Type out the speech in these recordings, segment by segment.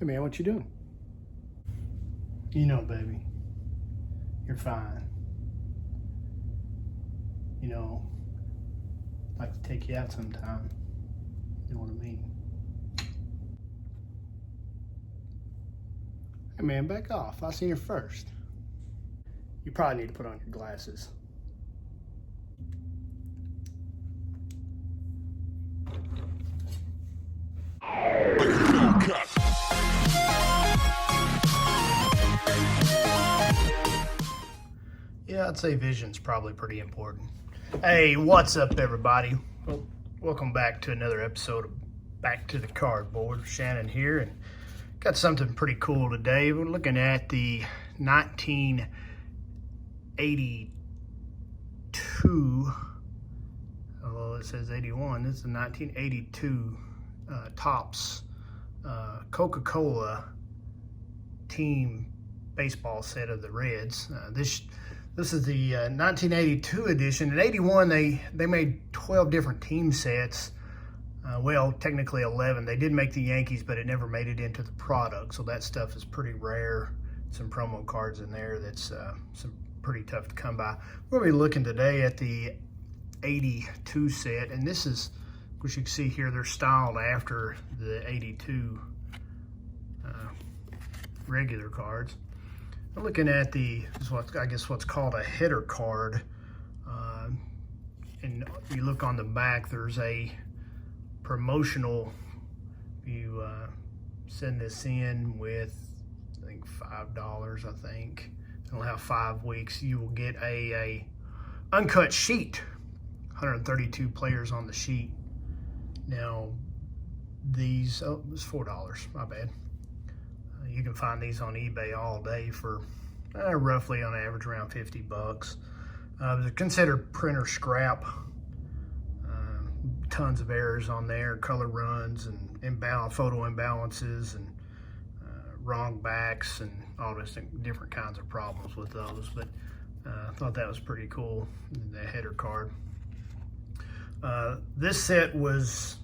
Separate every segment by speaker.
Speaker 1: Hey man, what you doing? You know, baby, you're fine. You know, I'd like to take you out sometime. You know what I mean? Hey man, back off. I seen you first. You probably need to put on your glasses. Yeah, I'd say vision's probably pretty important. Hey, what's up, everybody? Well, welcome back to another episode of Back to the Cardboard. Shannon here, and got something pretty cool today. We're looking at the 1982, although it says 81, this is the 1982 Topps Coca-Cola team baseball set of the Reds. This is the 1982 edition. In 81, they made 12 different team sets. Well, technically 11. They did make the Yankees, but it never made it into the product, so that stuff is pretty rare. Some promo cards in there that's some pretty tough to come by. We're going to be looking today at the 82 set, and this is, which you can see here, they're styled after the 82 regular cards. I'm looking at what's called a header card, and you look on the back, there's a promotional. You send this in with, I think, $5, I think. It'll have 5 weeks. You will get a uncut sheet, 132 players on the sheet. Now, these, oh, it was $4, my bad. You can find these on eBay all day for roughly on average around 50 bucks. They're considered printer scrap. Tons of errors on there, color runs and photo imbalances and wrong backs and all this different kinds of problems with those. But I thought that was pretty cool, the header card. This set was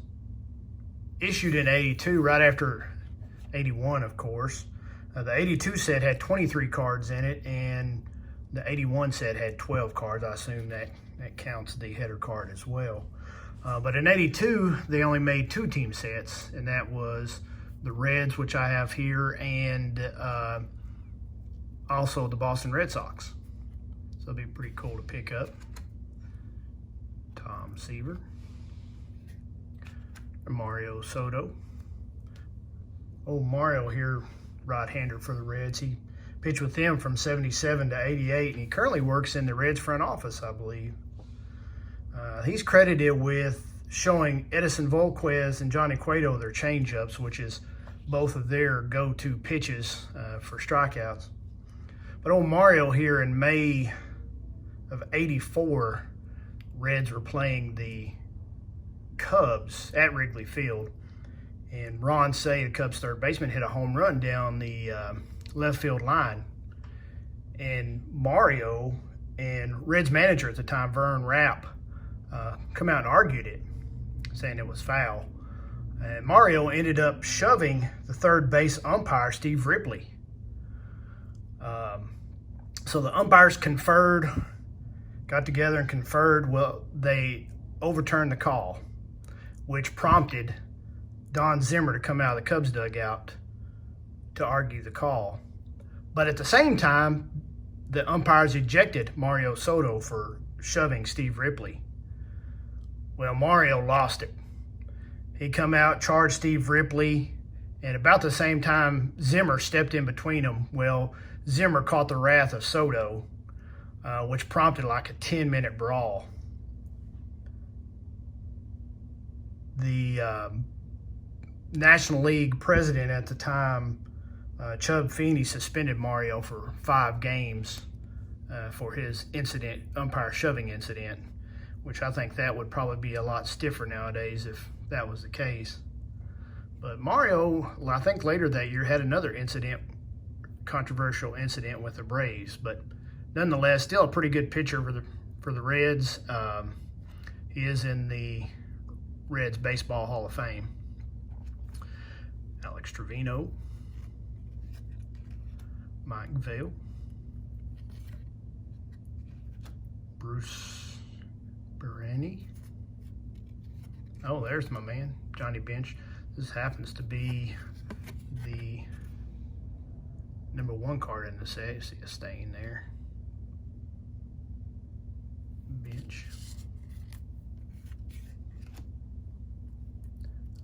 Speaker 1: issued in 82, right after 81, of course. The 82 set had 23 cards in it, and the 81 set had 12 cards. I assume that counts the header card as well. But in 82, they only made 2 team sets, and that was the Reds, which I have here, and also the Boston Red Sox. So it'll be pretty cool to pick up. Tom Seaver. Mario Soto. Old Mario here, right-hander for the Reds. He pitched with them from 77 to 88, and he currently works in the Reds front office, I believe. He's credited with showing Edison Volquez and Johnny Cueto their changeups, which is both of their go-to pitches for strikeouts. But old Mario here in May of 84, Reds were playing the Cubs at Wrigley Field. And Ron Say, the Cubs third baseman, hit a home run down the left field line. And Mario and Reds manager at the time, Vern Rapp, come out and argued it, saying it was foul. And Mario ended up shoving the third base umpire, Steve Ripley. So the umpires got together and conferred. Well, they overturned the call, which prompted Don Zimmer to come out of the Cubs dugout to argue the call. But at the same time, the umpires ejected Mario Soto for shoving Steve Ripley. Well, Mario lost it. He come out, charged Steve Ripley, and about the same time, Zimmer stepped in between them. Well, Zimmer caught the wrath of Soto, which prompted like a 10-minute brawl. The National League president at the time, Chub Feeney, suspended Mario for 5 games for his umpire shoving incident, which I think that would probably be a lot stiffer nowadays if that was the case. But Mario, I think later that year, had another controversial incident with the Braves, but nonetheless, still a pretty good pitcher for the Reds. He is in the Reds Baseball Hall of Fame. Alex Trevino, Mike Vail, Bruce Berani. Oh, there's my man, Johnny Bench. This happens to be the #1 card in the set. You see a stain there. Bench.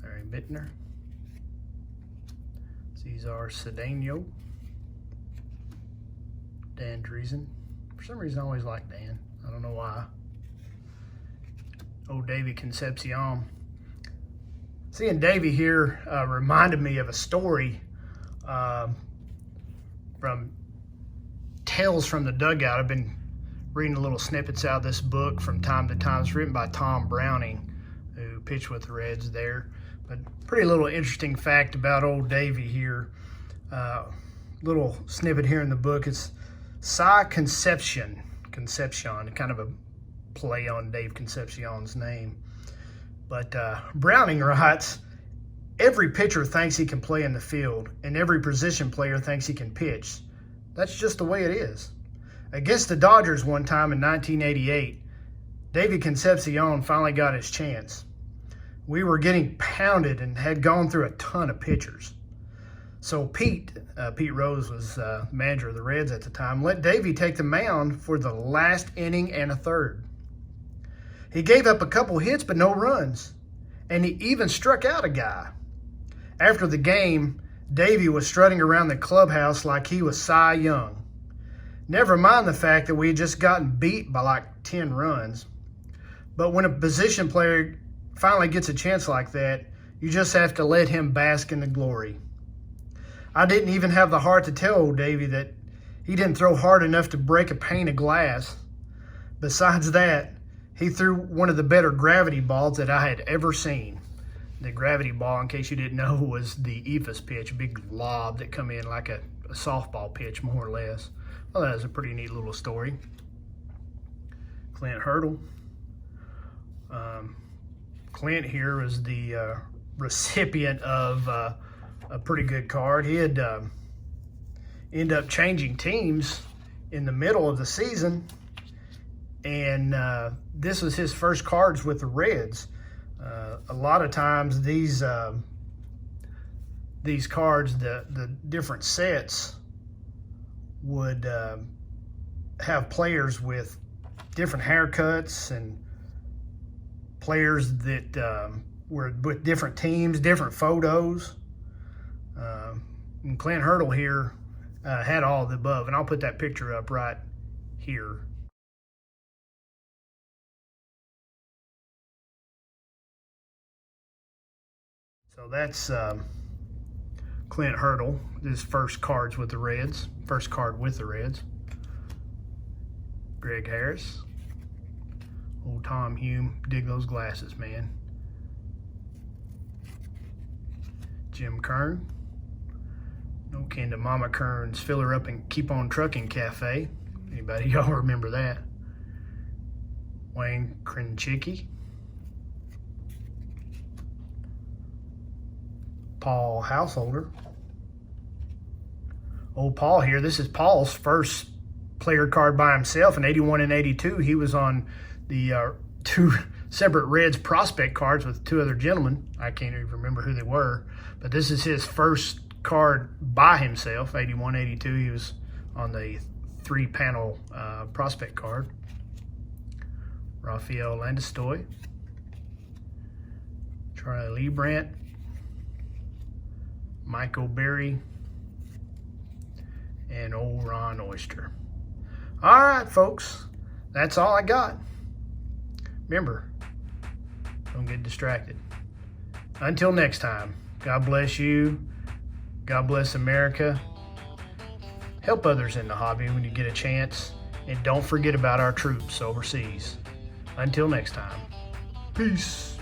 Speaker 1: Larry Bittner. Cesar Cedeno. Dan Driesen. For some reason, I always like Dan. I don't know why. Old Davy Concepcion. Seeing Davy here reminded me of a story from Tales from the Dugout. I've been reading little snippets out of this book from time to time. It's written by Tom Browning, who pitched with the Reds there. But pretty little interesting fact about old Davy here. Little snippet here in the book. It's Cy Concepcion, kind of a play on Dave Concepcion's name. But Browning writes, every pitcher thinks he can play in the field, and every position player thinks he can pitch. That's just the way it is. Against the Dodgers one time in 1988, Davey Concepcion finally got his chance. We were getting pounded and had gone through a ton of pitchers. So Pete Rose was manager of the Reds at the time, let Davey take the mound for the last inning and a third. He gave up a couple hits but no runs, and he even struck out a guy. After the game, Davey was strutting around the clubhouse like he was Cy Young. Never mind the fact that we had just gotten beat by like 10 runs. But when a position player finally gets a chance like that, you just have to let him bask in the glory. I didn't even have the heart to tell old Davey that he didn't throw hard enough to break a pane of glass. Besides that, he threw one of the better gravity balls that I had ever seen. The gravity ball, in case you didn't know, was the Ephus pitch, a big lob that come in like a softball pitch, more or less. Well, that was a pretty neat little story. Clint Hurdle. Clint here was the recipient of a pretty good card. He had ended up changing teams in the middle of the season, and this was his first cards with the Reds. A lot of times these cards, the different sets would have players with different haircuts and players that were with different teams, different photos. And Clint Hurdle here had all of the above, and I'll put that picture up right here. So that's Clint Hurdle, his first cards with the Reds, first card with the Reds. Greg Harris. Old Tom Hume, dig those glasses, man. Jim Kern. No kin to Mama Kern's Fill Her Up and Keep On Trucking Cafe. Anybody y'all remember that? Wayne Krenchicki. Paul Householder. Old Paul here. This is Paul's first player card by himself in 81 and 82. He was on the two separate Reds prospect cards with two other gentlemen. I can't even remember who they were, but this is his first card by himself, 81, 82. He was on the 3-panel prospect card. Rafael Landestoy. Charlie Leibrandt. Michael Berry. And old Ron Oyster. All right, folks. That's all I got. Remember, don't get distracted. Until next time, God bless you. God bless America. Help others in the hobby when you get a chance. And don't forget about our troops overseas. Until next time, peace.